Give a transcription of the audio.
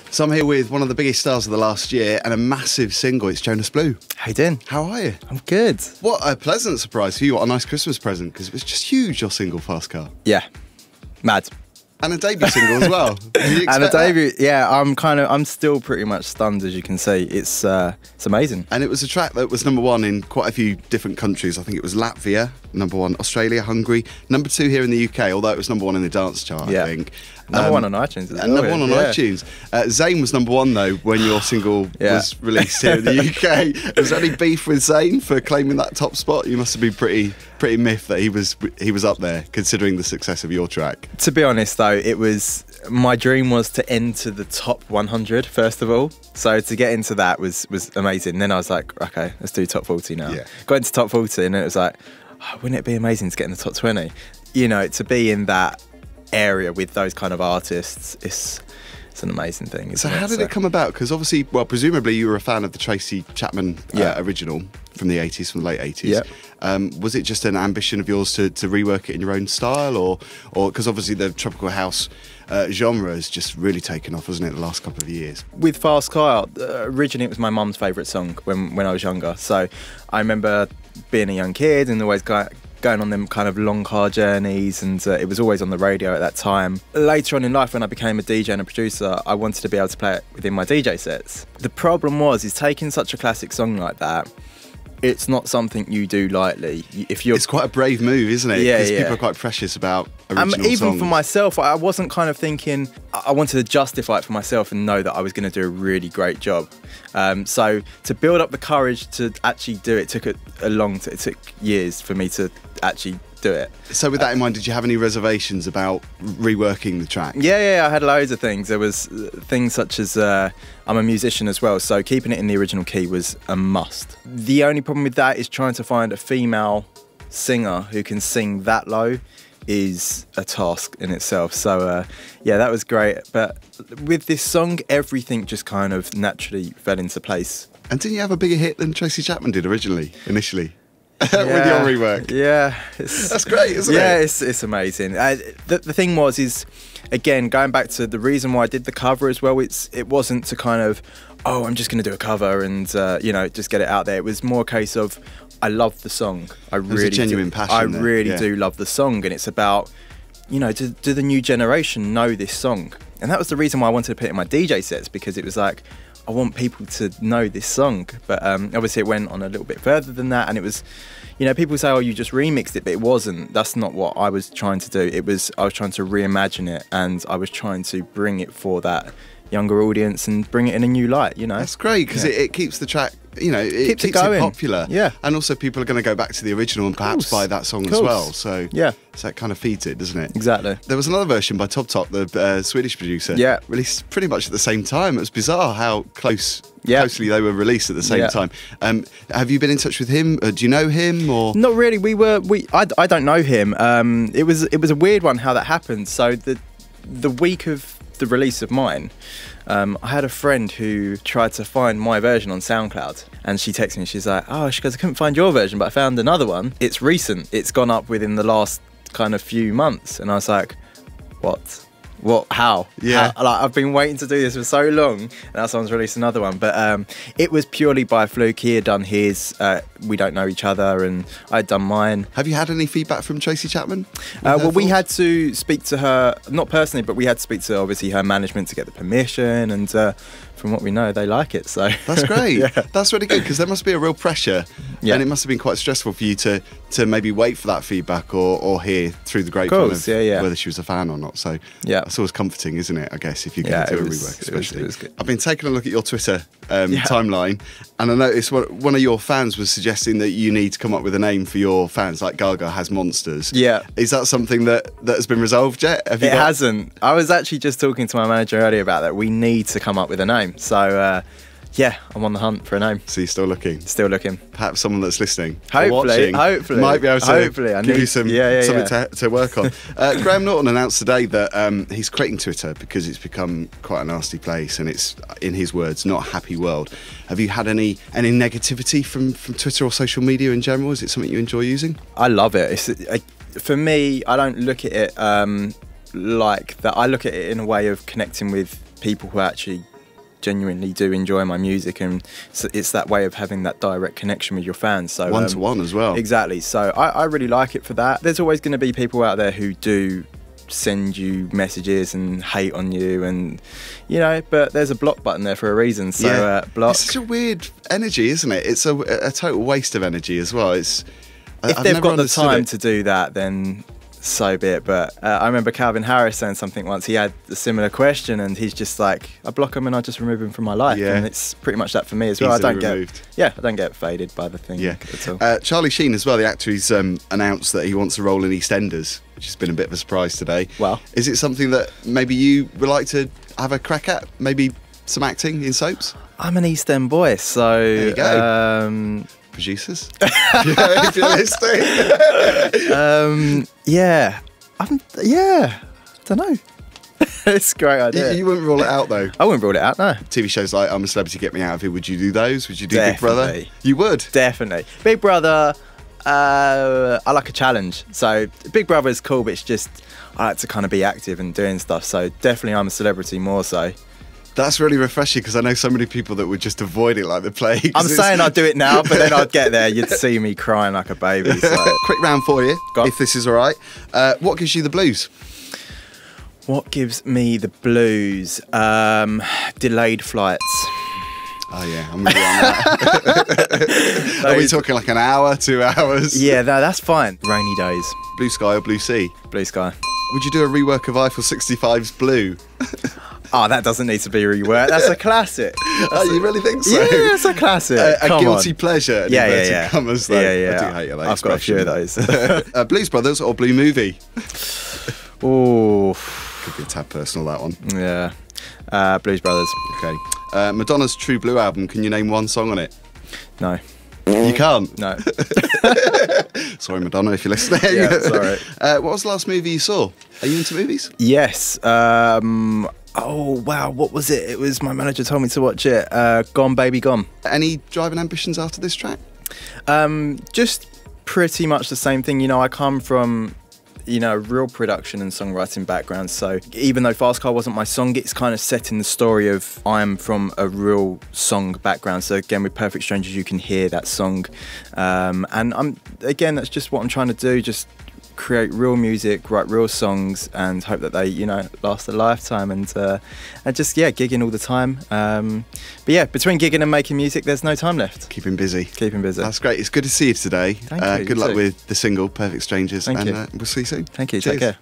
So I'm here with one of the biggest stars of the last year and a massive single. It's Jonas Blue. How you doing? How are you? I'm good. What a pleasant surprise for you. What a nice Christmas present, because it was just huge, your single, Fast Car. Yeah, mad. And a debut single as well. And a debut, yeah. I'm still pretty much stunned, as you can see. It's amazing. And it was a track that was #1 in quite a few different countries. I think it was Latvia, #1, Australia, Hungary, #2 here in the UK, although it was #1 in the dance chart, I think. #1 on iTunes as well. And #1 on iTunes. Zayn was #1 though when your single was released here in the UK. Was there any beef with Zayn for claiming that top spot? You must have been pretty miffed that he was up there, considering the success of your track. To be honest though, my dream was to enter the top 100 first of all. So to get into that was amazing. Then I was like, okay, let's do top 40 now. Yeah. Got into top 40 and it was like, oh, wouldn't it be amazing to get in the top 20? You know, to be in that area with those kind of artists, it's an amazing thing. So how did it come about? Because obviously, well, presumably you were a fan of the Tracy Chapman original from the 80s, from the late 80s. Yeah. Was it just an ambition of yours to rework it in your own style, or because obviously the tropical house genre has just really taken off, hasn't it, the last couple of years? With Fast Car, originally it was my mum's favourite song when I was younger. So I remember being a young kid and always going on them kind of long car journeys, and it was always on the radio at that time. Later on in life, when I became a DJ and a producer, I wanted to be able to play it within my DJ sets. The problem is taking such a classic song like that, it's not something you do lightly. It's quite a brave move, isn't it? Yeah, because people are quite precious about original even songs. For myself, I wasn't kind of thinking, I wanted to justify it for myself and know that I was going to do a really great job. So to build up the courage to actually do it took it took years for me to actually do it. So with that in mind, did you have any reservations about reworking the track? Yeah, I had loads of things. There was things such as I'm a musician as well, so keeping it in the original key was a must. The only problem with that is trying to find a female singer who can sing that low is a task in itself. So yeah, that was great. But with this song, everything just kind of naturally fell into place. And didn't you have a bigger hit than Tracy Chapman did initially? With your rework. Yeah. That's great, isn't it? Yeah, it's amazing. The thing is, again, going back to the reason why I did the cover as well, it wasn't to kind of, oh, I'm just going to do a cover and, just get it out there. It was more a case of, I love the song. There's a genuine passion I really do love the song. And it's about, do the new generation know this song? And that was the reason why I wanted to put it in my DJ sets, because it was like, I want people to know this song. But obviously it went on a little bit further than that, and it was, people say, oh, you just remixed it, but it wasn't. That's not what I was trying to do. I was trying to reimagine it, and I was trying to bring it for that younger audience and bring it in a new light, That's great, because it keeps the track, it keeps it popular. Yeah. And also people are going to go back to the original and perhaps buy that song as well. So so it kind of feeds it, doesn't it? Exactly. There was another version by Top, the Swedish producer, released pretty much at the same time. It was bizarre how closely they were released at the same time. Have you been in touch with him? Do you know him? Or not really? I don't know him. It was a weird one how that happened. So the week of the release of mine, I had a friend who tried to find my version on SoundCloud, and she texted me. She's like, "Oh," she goes, "I couldn't find your version, but I found another one. It's recent. It's gone up within the last kind of few months." And I was like, "What? How?" Yeah. I've been waiting to do this for so long, and now someone's released another one. But it was purely by fluke. He had done his. We don't know each other, and I'd done mine. Have you had any feedback from Tracy Chapman? We had to speak to her, not personally, but we had to speak to obviously her management to get the permission, and from what we know, they like it. So that's great. That's really good, because there must be a real pressure, and it must have been quite stressful for you to maybe wait for that feedback or hear through the grapevine of whether she was a fan or not. So it's always comforting, isn't it? I guess if you get into a rework, especially. It was good. I've been taking a look at your Twitter timeline, and I noticed one of your fans was suggesting that you need to come up with a name for your fans, like Gaga has Monsters. Yeah. Is that something that has been resolved yet? It hasn't. I was actually just talking to my manager earlier about that. We need to come up with a name. So I'm on the hunt for a name. So you're still looking? Still looking. Perhaps someone that's listening hopefully might be able to give you something to work on. Graham Norton announced today that he's quitting Twitter because it's become quite a nasty place, and it's, in his words, not a happy world. Have you had any negativity from Twitter or social media in general? Is it something you enjoy using? I love it. for me, I don't look at it like that. I look at it in a way of connecting with people who actually genuinely do enjoy my music, and so it's that way of having that direct connection with your fans. So one-to-one as well. Exactly. So I really like it for that. There's always going to be people out there who do send you messages and hate on you, and you know, but there's a block button there for a reason. So block. It's such a weird energy, isn't it? It's a total waste of energy as well. It's if they've got the time to do that, then so be it. But I remember Calvin Harris saying something once. He had a similar question, and he's just like, I block him and I just remove him from my life. Yeah. And it's pretty much that for me as well. Easily I don't removed. I don't get faded by the thing at all. Charlie Sheen as well, the actor, he's announced that he wants a role in EastEnders, which has been a bit of a surprise today. Wow. Is it something that maybe you would like to have a crack at? Maybe some acting in soaps? I'm an East End boy, so there you go. Producers, if you're listening. I don't know. It's a great idea. You wouldn't rule it out though. I wouldn't rule it out, no. TV shows like I'm a Celebrity, Get Me Out of Here. Would you do those? Would you do Definitely. Big Brother? You would. Definitely. Big Brother. I like a challenge. So Big Brother is cool, but it's just I like to kind of be active and doing stuff. So definitely, I'm a Celebrity more so. That's really refreshing because I know so many people that would just avoid it like the plague. I'm saying I'd do it now, but then I'd get there. You'd see me crying like a baby. So. Quick round for you, if this is all right. What gives you the blues? What gives me the blues? Delayed flights. Oh yeah, I'm with you on that. Are we talking like an hour, 2 hours? Yeah, no, that's fine. Rainy days. Blue sky or blue sea? Blue sky. Would you do a rework of Eiffel 65's Blue? Oh, that doesn't need to be reworked. That's a classic. You really think so? Yeah, it's a classic. A guilty pleasure. Yeah. Commas, though. Yeah. I do hate that I've got a few of those. Blues Brothers or Blue Movie? Oh, could be a tad personal, that one. Yeah. Blues Brothers. Okay. Madonna's True Blue album. Can you name one song on it? No. You can't? No. Sorry, Madonna, if you're listening. Yeah, sorry. What was the last movie you saw? Are you into movies? Yes. Oh, wow. What was it? It was my manager told me to watch it. Gone, Baby, Gone. Any driving ambitions after this track? Just pretty much the same thing. You know, I come from, you know, real production and songwriting background. So even though Fast Car wasn't my song, it's kind of set in the story of I'm from a real song background. So again, with Perfect Strangers, you can hear that song. And that's just what I'm trying to do. Just create real music, write real songs, and hope that they, you know, last a lifetime. And just gigging all the time. But yeah, between gigging and making music, there's no time left. Keeping busy. That's great. It's good to see you today. Thank you. Good luck with the single Perfect Strangers. Thank you. We'll see you soon. Thank you. Cheers. Take care.